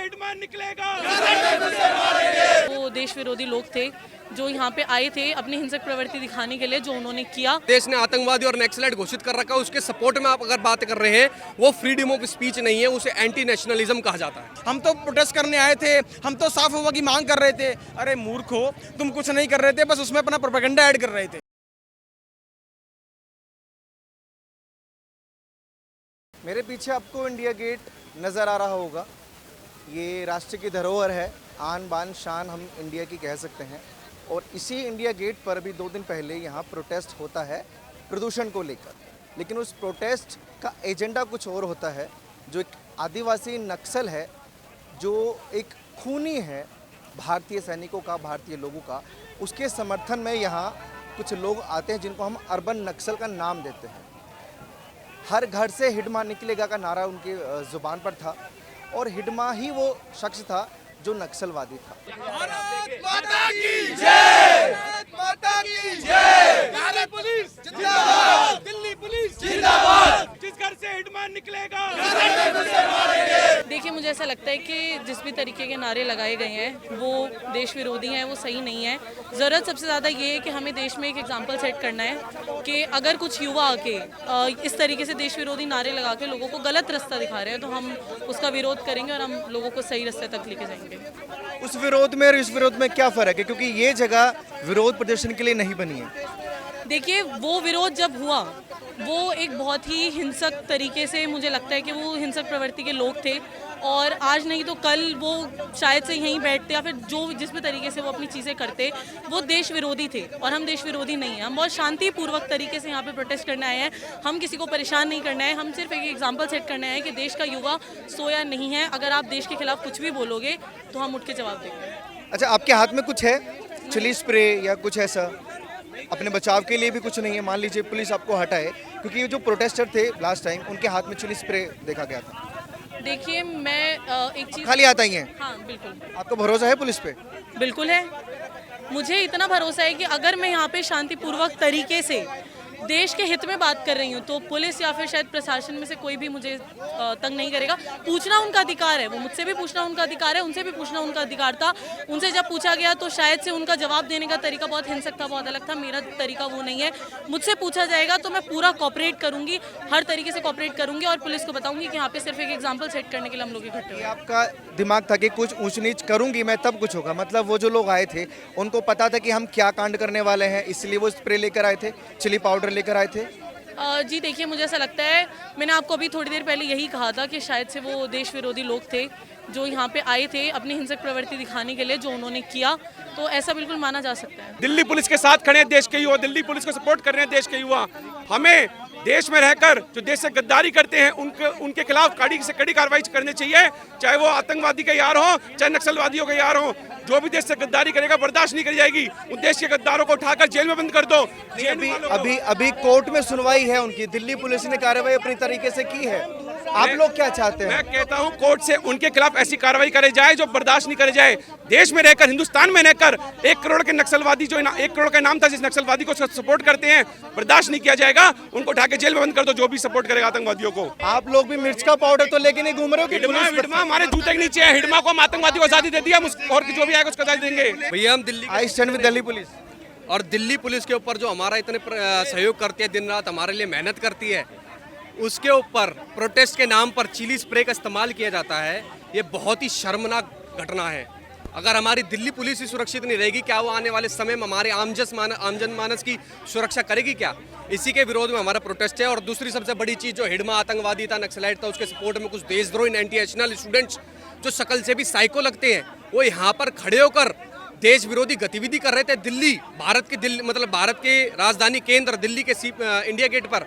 Hitman निकलेगा। वो देश विरोधी लोग थे जो यहाँ पे आए थे अपनी हिंसक प्रवृत्ति दिखाने के लिए, जो उन्होंने किया। देश ने आतंकवादी और नक्सलाइट घोषित कर रखा है, उसके सपोर्ट में आप अगर बात कर रहे हैं, वो फ्रीडम ऑफ स्पीच नहीं है, उसे एंटी नेशनलिज्म कहा जाता है। हम तो प्रोटेस्ट करने आए थे, हम तो साफ हवा की मांग कर रहे थे। अरे मूर्खो, तुम कुछ नहीं कर रहे थे, बस उसमें अपना प्रोपेगेंडा ऐड कर रहे थे। मेरे पीछे आपको इंडिया गेट नज़र आ रहा होगा। ये राष्ट्र की धरोहर है, आन बान शान हम इंडिया की कह सकते हैं। और इसी इंडिया गेट पर भी 2 दिन पहले यहाँ प्रोटेस्ट होता है प्रदूषण को लेकर। लेकिन उस प्रोटेस्ट का एजेंडा कुछ और होता है। जो एक आदिवासी नक्सल है, जो एक खूनी है भारतीय सैनिकों का, भारतीय लोगों का, उसके समर्थन में यहाँ कुछ लोग आते हैं जिनको हम अर्बन नक्सल का नाम देते हैं। हर घर से हिडमा निकलेगा का नारा उनके ज़ुबान पर था, और हिडमा ही वो शख्स था जो नक्सलवादी था। भारत माता की जय! भारत माता की जय! भारत पुलिस जिंदाबाद! दिल्ली पुलिस जिंदाबाद! जिस घर से हिटमैन निकलेगा, देखिए, मुझे ऐसा लगता है कि जिस भी तरीके के नारे लगाए गए हैं वो देश विरोधी हैं, वो सही नहीं है। ज़रूरत सबसे ज़्यादा ये है कि हमें देश में एक एग्जाम्पल सेट करना है कि अगर कुछ युवा आके इस तरीके से देश विरोधी नारे लगा के लोगों को गलत रास्ता दिखा रहे हैं, तो हम उसका विरोध करेंगे और हम लोगों को सही रास्ते तक लेके जाएंगे। उस विरोध में और इस विरोध में क्या फ़र्क है? क्योंकि ये जगह विरोध प्रदर्शन के लिए नहीं बनी है। देखिए, वो विरोध जब हुआ वो एक बहुत ही हिंसक तरीके से, मुझे लगता है कि वो हिंसक प्रवृत्ति के लोग थे, और आज नहीं तो कल वो शायद से यहीं बैठते या फिर जो जिस भी तरीके से वो अपनी चीज़ें करते, वो देश विरोधी थे। और हम देश विरोधी नहीं हैं, हम बहुत शांतिपूर्वक तरीके से यहाँ पे प्रोटेस्ट करने आए हैं। हम किसी को परेशान नहीं करना है, हम सिर्फ एक एग्जाम्पल सेट करना है कि देश का युवा सोया नहीं है। अगर आप देश के खिलाफ कुछ भी बोलोगे तो हम उठ के जवाब देंगे। अच्छा, आपके हाथ में कुछ है, चिली स्प्रे या कुछ ऐसा? अपने बचाव के लिए भी कुछ नहीं है? मान लीजिए पुलिस आपको हटाए, क्योंकि ये जो प्रोटेस्टर थे लास्ट टाइम, उनके हाथ में चिली स्प्रे देखा गया था। देखिए, मैं एक चीज़ खाली हाथ आई हैं? हाँ, बिल्कुल। आपको भरोसा है पुलिस पे? बिल्कुल है। मुझे इतना भरोसा है कि अगर मैं यहाँ पे शांतिपूर्वक तरीके से देश के हित में बात कर रही हूँ तो पुलिस या फिर शायद प्रशासन में से कोई भी मुझे तंग नहीं करेगा। पूछना उनका अधिकार है, वो मुझसे भी पूछना उनका अधिकार है, उनसे भी पूछना उनका अधिकार था। उनसे जब पूछा गया तो शायद से उनका जवाब देने का तरीका बहुत हिंसक था, बहुत अलग था। मेरा तरीका वो नहीं है। मुझसे पूछा जाएगा तो मैं पूरा कॉपरेट करूँगी, हर तरीके से कॉपरेट करूँगी और पुलिस को बताऊँगी कि यहाँ पे सिर्फ एक एग्जाम्पल सेट करने के लिए हम लोग इकट्ठे हुए। आपका दिमाग था कि कुछ ऊंच नीच करूंगी मैं तब कुछ होगा, मतलब वो जो लोग आए थे उनको पता था कि हम क्या कांड करने वाले हैं, इसलिए वो स्प्रे लेकर आए थे, चिली पाउडर लेकर आए थे? जी देखिए, मुझे ऐसा लगता है, मैंने आपको अभी थोड़ी देर पहले यही कहा था कि शायद से वो देश विरोधी लोग थे जो यहाँ पे आए थे अपनी हिंसक प्रवृत्ति दिखाने के लिए, जो उन्होंने किया, तो ऐसा बिल्कुल माना जा सकता है। दिल्ली पुलिस के साथ खड़े हैं देश के युवा, दिल्ली पुलिस को सपोर्ट कर रहे हैं देश के युवा। हमें देश में रहकर जो देश से गद्दारी करते हैं उनके खिलाफ कड़ी से कड़ी कार्रवाई करनी चाहिए, चाहे वो आतंकवादी के यार हो, चाहे नक्सलवादियों के यार हो। जो भी देश से गद्दारी करेगा बर्दाश्त नहीं करी जाएगी। उन देश के गद्दारों को उठाकर जेल में बंद कर दो। अभी कोर्ट में सुनवाई है उनकी, दिल्ली पुलिस ने कार्रवाई अपनी तरीके से की है। आप लोग क्या चाहते हैं? मैं कहता हूं कोर्ट से उनके खिलाफ ऐसी कार्रवाई करे जाए जो बर्दाश्त नहीं करे जाए। देश में रहकर, हिंदुस्तान में रहकर 1 करोड़ के नक्सलवादी, जो 1 करोड़ का नाम था जिस नक्सलवादी को सपोर्ट करते हैं, बर्दाश्त नहीं किया जाएगा। उनको उठा के जेल में बंद कर दो, जो भी सपोर्ट करेगा आतंकवादियों को। आप लोग भी मिर्च का पाउडर तो लेके नहीं घूम रहे हो कि हिडमा हमारे जूते के नीचे है। हिडमा को हम आतंकवादी को आजादी दे दिया, और जो भी आएगा उसको आजादी देंगे। भैया, हम Delhi I stand with Delhi police, और दिल्ली पुलिस के ऊपर जो हमारा इतने सहयोग करती है, दिन रात हमारे लिए मेहनत करती है, उसके ऊपर प्रोटेस्ट के नाम पर चिली स्प्रे का इस्तेमाल किया जाता है। ये बहुत ही शर्मनाक घटना है। अगर हमारी दिल्ली पुलिस ही सुरक्षित नहीं रहेगी, क्या वो आने वाले समय में हमारे आमजन मानस की सुरक्षा करेगी क्या? इसी के विरोध में हमारा प्रोटेस्ट है। और दूसरी सबसे बड़ी चीज़, जो हिडमा आतंकवादी था, नक्सलाइट था, उसके सपोर्ट में कुछ देशद्रोही एंटी नेशनल स्टूडेंट्स जो शक्ल से भी साइको लगते हैं, वो यहाँ पर खड़े होकर देश विरोधी गतिविधि कर रहे थे। भारत के राजधानी केंद्र दिल्ली के इंडिया गेट पर,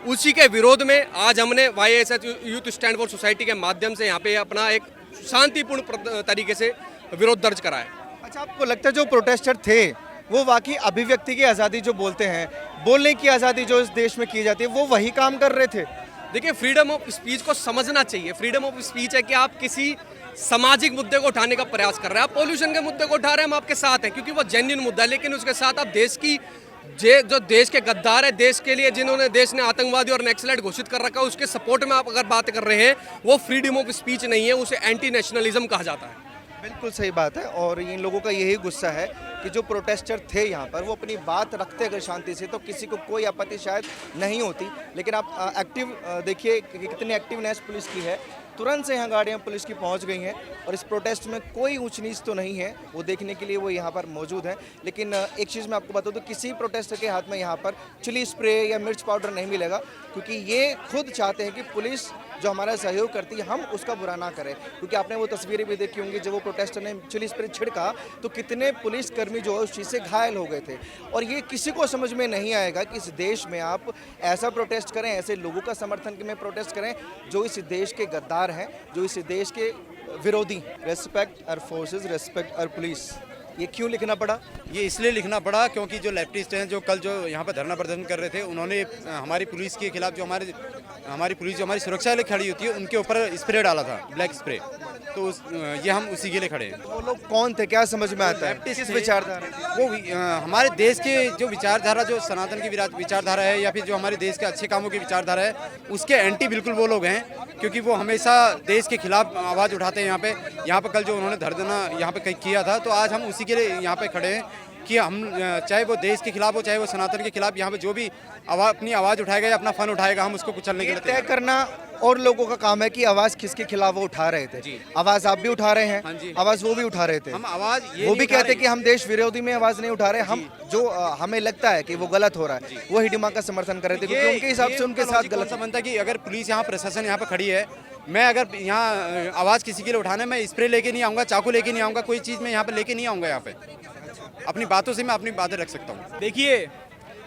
उसी के विरोध में आज हमने YSH youth stand for society के माध्यम से यहाँ पे अपना एक शांतिपूर्ण तरीके से विरोध दर्ज कराया। अच्छा, आपको लगता है जो प्रोटेस्टर थे वो वाकई अभिव्यक्ति की आज़ादी जो बोलते हैं, बोलने की आज़ादी जो इस देश में की जाती है, वो वही काम कर रहे थे? देखिए, फ्रीडम ऑफ स्पीच को समझना चाहिए। फ्रीडम ऑफ स्पीच है कि आप किसी सामाजिक मुद्दे को उठाने का प्रयास कर रहे हैं। आप पॉल्यूशन के मुद्दे को उठा रहे हैं, हम आपके साथ हैं क्योंकि वो जेन्युइन मुद्दा है, लेकिन उसके साथ आप जो देश के गद्दार है, देश के लिए जिन्होंने देश ने आतंकवादी और नक्सलाइट घोषित कर रखा है, उसके सपोर्ट में आप अगर बात कर रहे हैं, वो फ्रीडम ऑफ स्पीच नहीं है, उसे एंटी नेशनलिज्म कहा जाता है। बिल्कुल सही बात है। और इन लोगों का यही गुस्सा है कि जो प्रोटेस्टर थे यहाँ पर वो अपनी बात रखते अगर शांति से तो किसी को कोई आपत्ति शायद नहीं होती। लेकिन आप एक्टिव देखिए कि कितनी एक्टिवनेस पुलिस की है। तुरंत से यहाँ गाड़ियाँ पुलिस की पहुँच गई हैं और इस प्रोटेस्ट में कोई ऊंच नीच तो नहीं है, वो देखने के लिए वो यहाँ पर मौजूद हैं। लेकिन एक चीज़ मैं आपको बता दूँ, किसी प्रोटेस्टर के हाथ में यहाँ पर चिली स्प्रे या मिर्च पाउडर नहीं मिलेगा, क्योंकि ये खुद चाहते हैं कि पुलिस जो हमारा सहयोग करती है हम उसका बुरा ना करें। क्योंकि आपने वो तस्वीरें भी देखी होंगी, जब वो प्रोटेस्टर ने चिली स्प्रे छिड़का तो कितने पुलिसकर्मी जो है उस चीज़ से घायल हो गए थे। और ये किसी को समझ में नहीं आएगा कि इस देश में आप ऐसा प्रोटेस्ट करें, ऐसे लोगों का समर्थन में प्रोटेस्ट करें जो इस देश के गद्दार हैं, जो इस देश के विरोधी। Respect our forces, respect our police. ये क्यों लिखना पड़ा? ये इसलिए लिखना पड़ा क्योंकि जो लेफ्टिस्ट हैं, जो कल जो यहाँ पर धरना प्रदर्शन कर रहे थे, उन्होंने हमारी पुलिस के खिलाफ जो हमारी पुलिस जो हमारी सुरक्षा के लिए खड़ी होती है उनके ऊपर स्प्रे डाला था, ब्लैक स्प्रे। तो ये हम उसी के लिए खड़े हैं। वो लोग कौन थे, क्या समझ में आता है, किस विचारधारा? वो हमारे देश के जो विचारधारा, जो सनातन की विचारधारा है या फिर जो हमारे देश के अच्छे कामों की विचारधारा है, उसके एंटी बिल्कुल वो लोग हैं, क्योंकि वो हमेशा देश के खिलाफ आवाज़ उठाते हैं। यहाँ पे कल जो उन्होंने धरना यहाँ पे किया था, तो आज हम उसी के लिए यहाँ पे खड़े हैं कि हम चाहे वो देश के खिलाफ हो, चाहे वो सनातन के खिलाफ, यहाँ पे जो भी अपनी आवाज़ उठाएगा या अपना फन उठाएगा, हम उसको कुचलने के लिए तय करना और लोगों का काम है कि आवाज किसके खिलाफ वो उठा रहे थे। आवाज आप भी उठा रहे हैं, हाँ जी। आवाज वो भी उठा रहे थे। हम आवाज़ वो भी कहते कि हम देश विरोधी में आवाज नहीं उठा रहे, हम जो हमें लगता है कि वो गलत हो रहा है, वो हिडिमा का समर्थन कर रहे थे, क्योंकि उनके हिसाब से उनके साथ गलत बनता है कि अगर पुलिस यहाँ, प्रशासन यहाँ पे खड़ी है, मैं अगर यहाँ आवाज़ किसी के लिए उठाना है, मैं स्प्रे लेके नहीं आऊँगा, चाकू लेके नहीं आऊँगा, कोई चीज़ मैं यहाँ पे लेके नहीं आऊँगा। यहाँ पे अपनी बातों से मैं अपनी बातें रख सकता हूँ। देखिए,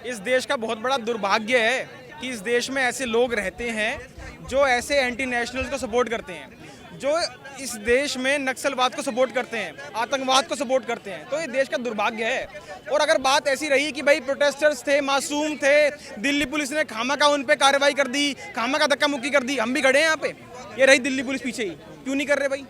इस देश का बहुत बड़ा दुर्भाग्य है कि इस देश में ऐसे लोग रहते हैं जो ऐसे एंटी नेशनल्स को सपोर्ट करते हैं, जो इस देश में नक्सलवाद को सपोर्ट करते हैं, आतंकवाद को सपोर्ट करते हैं। तो ये देश का दुर्भाग्य है। और अगर बात ऐसी रही कि भाई प्रोटेस्टर्स थे, मासूम थे, दिल्ली पुलिस ने खामखा उन पे कार्रवाई कर दी, खामखा धक्का मुक्की कर दी, हम भी खड़े हैं यहाँ पे। ये रही दिल्ली पुलिस पीछे ही, क्यों नहीं कर रहे भाई?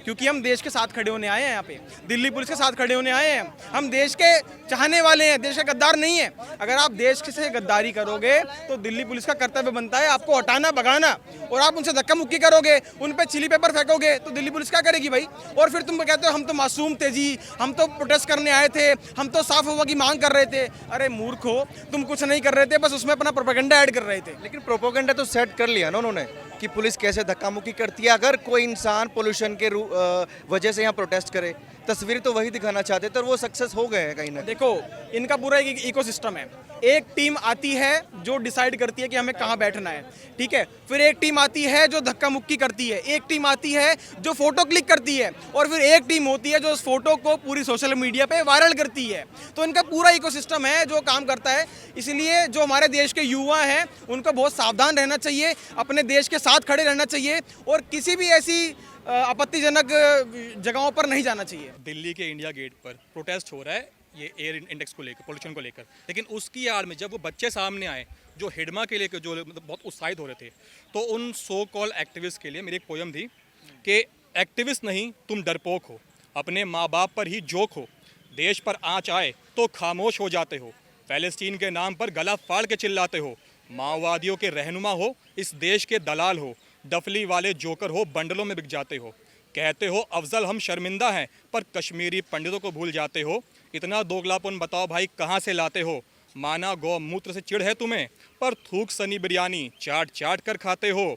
क्योंकि हम देश के साथ खड़े होने आए हैं, यहाँ पे दिल्ली पुलिस के साथ खड़े होने आए हैं। हम देश के चाहने वाले हैं, देश के गद्दार नहीं है। अगर आप देश से गद्दारी करोगे तो दिल्ली पुलिस का कर्तव्य बनता है आपको हटाना, भगाना। और आप उनसे धक्का मुक्की करोगे, उन पे चिली पेपर फेंकोगे, तो दिल्ली पुलिस क्या करेगी भाई? और फिर तुम कहते हो हम तो मासूम थे जी, हम तो प्रोटेस्ट करने आए थे, हम तो साफ हवा की मांग कर रहे थे। अरे मूर्खो, तुम कुछ नहीं कर रहे थे, बस उसमें अपना प्रोपेगेंडा ऐड कर रहे थे। लेकिन प्रोपोगेंडा तो सेट कर लिया ना उन्होंने कि पुलिस कैसे धक्का मुक्की करती है। अगर कोई इंसान पोल्यूशन के वजह से यहाँ प्रोटेस्ट करे, तस्वीर तो वही दिखाना चाहते थे और वो सक्सेस हो गए हैं कहीं ना। देखो, इनका पूरा एक इकोसिस्टम है। एक टीम आती है जो डिसाइड करती है कि हमें कहाँ बैठना है, ठीक है। फिर एक टीम आती है जो धक्का मुक्की करती है, एक टीम आती है जो फोटो क्लिक करती है, और फिर एक टीम होती है जो उस फोटो को पूरी सोशल मीडिया पे वायरल करती है। तो इनका पूरा इकोसिस्टम है जो काम करता है। इसलिए जो हमारे देश के युवा हैं उनको बहुत सावधान रहना चाहिए, अपने देश के साथ खड़े रहना चाहिए और किसी भी ऐसी आपत्तिजनक जगहों पर नहीं जाना चाहिए। दिल्ली के इंडिया गेट पर प्रोटेस्ट हो रहा है ये एयर इंडेक्स को लेकर, पोल्यूशन को लेकर, लेकिन उसकी आड़ में जब वो बच्चे सामने आए जो हिडमा के लिए जो मतलब बहुत उत्साहित हो रहे थे, तो उन सो कॉल एक्टिविस्ट के लिए मेरी एक पोयम थी कि एक्टिविस्ट नहीं तुम डरपोक हो, अपने माँ बाप पर ही जोक हो, देश पर आँच आए तो खामोश हो जाते हो, फ़लस्तीन के नाम पर गला फाड़ के चिल्लाते हो, माओवादियों के रहनुमा हो, इस देश के दलाल हो, डफली वाले जोकर हो, बंडलों में बिक जाते हो, कहते हो अफजल हम शर्मिंदा हैं पर कश्मीरी पंडितों को भूल जाते हो, इतना दोगलापन बताओ भाई कहाँ से लाते हो, माना गौमूत्र से चिढ़ है तुम्हें पर थूक सनी बिरयानी चाट चाट कर खाते हो,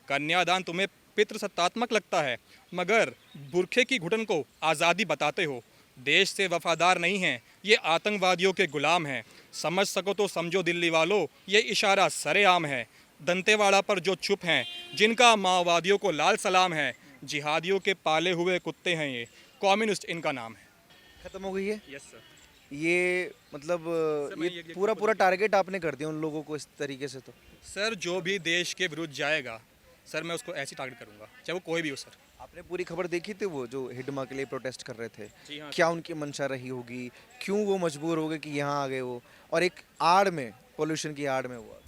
कन्यादान तुम्हें पितृसत्तात्मक लगता है मगर बुरखे की घुटन को आज़ादी बताते हो, देश से वफादार नहीं हैं ये आतंकवादियों के गुलाम हैं, समझ सको तो समझो दिल्ली वालों ये इशारा सरेआम है, दंतेवाड़ा पर जो चुप हैं जिनका माओवादियों को लाल सलाम है, जिहादियों के पाले हुए कुत्ते हैं ये, कम्युनिस्ट इनका नाम है। खत्म हो गई है। Yes sir. ये मतलब ये पूरा टारगेट आपने कर दिया उन लोगों को इस तरीके से। तो सर जो भी देश के विरुद्ध जाएगा सर मैं उसको ऐसे टारगेट करूंगा चाहे वो कोई भी हो सर। आपने पूरी खबर देखी थी वो जो हिडमा के लिए प्रोटेस्ट कर रहे थे? जी हाँ। क्या उनकी मंशा रही होगी, क्यों वो मजबूर हो गए कि यहाँ आ गए वो, और एक आड़ में, पोल्यूशन की आड़ में हुआ?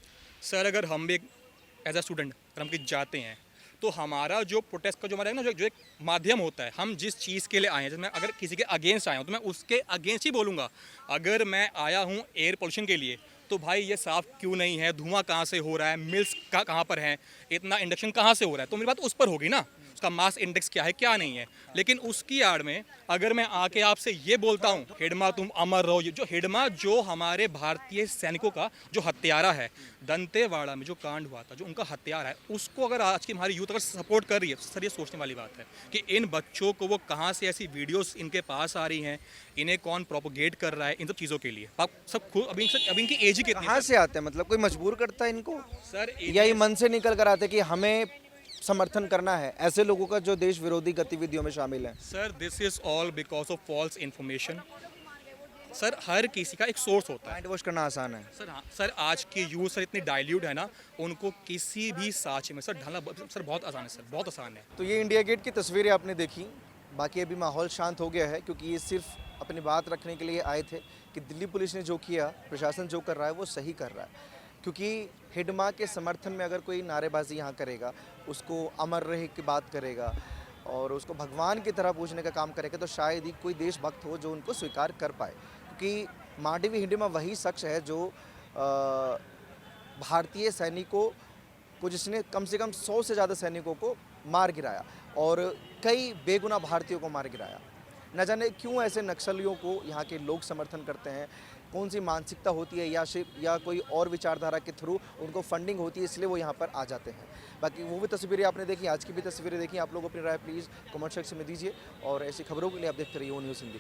सर अगर हम भी एज अ स्टूडेंट अगर हम कहीं जाते हैं तो हमारा जो प्रोटेस्ट का जो हमारा है ना जो एक माध्यम होता है, हम जिस चीज़ के लिए आए हैं, जैसे मैं अगर किसी के अगेंस्ट आया हूँ तो मैं उसके अगेंस्ट ही बोलूँगा। अगर मैं आया हूँ एयर पोल्यूशन के लिए तो भाई ये साफ़ क्यों नहीं है, धुआं कहाँ से हो रहा है, मिल्स कहाँ पर हैं, इतना इंडक्शन कहाँ से हो रहा है, तो मेरी बात उस पर होगी ना, उसका मास इंडेक्स क्या है क्या नहीं है। लेकिन उसकी आड़ में अगर मैं आके आपसे ये बोलता हूँ हिडमा तुम अमर रहो, जो हिडमा जो हमारे भारतीय सैनिकों का जो हत्यारा है, दंतेवाड़ा में जो कांड हुआ था, जो उनका हत्यारा है, उसको अगर आज की हमारी यूथ अगर सपोर्ट कर रही है, सर ये सोचने वाली बात है कि इन बच्चों को वो कहाँ से ऐसी वीडियोस इनके पास आ रही हैं, इन्हें कौन प्रोपोगेट कर रहा है इन सब चीज़ों के लिए। आप सब खुद अभी इनकी एज ही कितनी कहाँ से आते हैं, मतलब कोई मजबूर करता है इनको, सर या ये मन से निकल कर आते कि हमें समर्थन करना है ऐसे लोगों का जो देश विरोधी गतिविधियों में शामिल हैं? Sir this is all because of false information. Sir हर किसी का एक सोर्स होता है माइंड वॉश करना आसान है। सर। हाँ सर, आज की यूथ सर इतनी डाइल्यूट है ना, उनको किसी भी साँचे में सर ढालना सर बहुत आसान है, सर बहुत आसान है। तो ये इंडिया गेट की तस्वीरें आपने देखी, बाकी अभी माहौल शांत हो गया है क्योंकि ये सिर्फ अपनी बात रखने के लिए आए थे कि दिल्ली पुलिस ने जो किया, प्रशासन जो कर रहा है वो सही कर रहा है। क्योंकि हिडमा के समर्थन में अगर कोई नारेबाजी यहाँ करेगा, उसको अमर रहे की बात करेगा और उसको भगवान की तरह पूजने का काम करेगा, तो शायद ही कोई देशभक्त हो जो उनको स्वीकार कर पाए। क्योंकि मांडवी हिडमा वही शख्स है जो भारतीय सैनिकों को, जिसने कम से कम 100 से ज़्यादा सैनिकों को मार गिराया और कई बेगुनाह भारतीयों को मार गिराया। न जाने क्यों ऐसे नक्सलियों को यहाँ के लोग समर्थन करते हैं, कौन सी मानसिकता होती है या कोई और विचारधारा के थ्रू उनको फंडिंग होती है, इसलिए वो यहाँ पर आ जाते हैं। बाकी वो भी तस्वीरें आपने देखी, आज की भी तस्वीरें देखी, आप लोग अपनी राय प्लीज़ कमेंट सेक्शन में दीजिए और ऐसी खबरों के लिए आप देखते रहिए वो न्यूज़ हिंदी।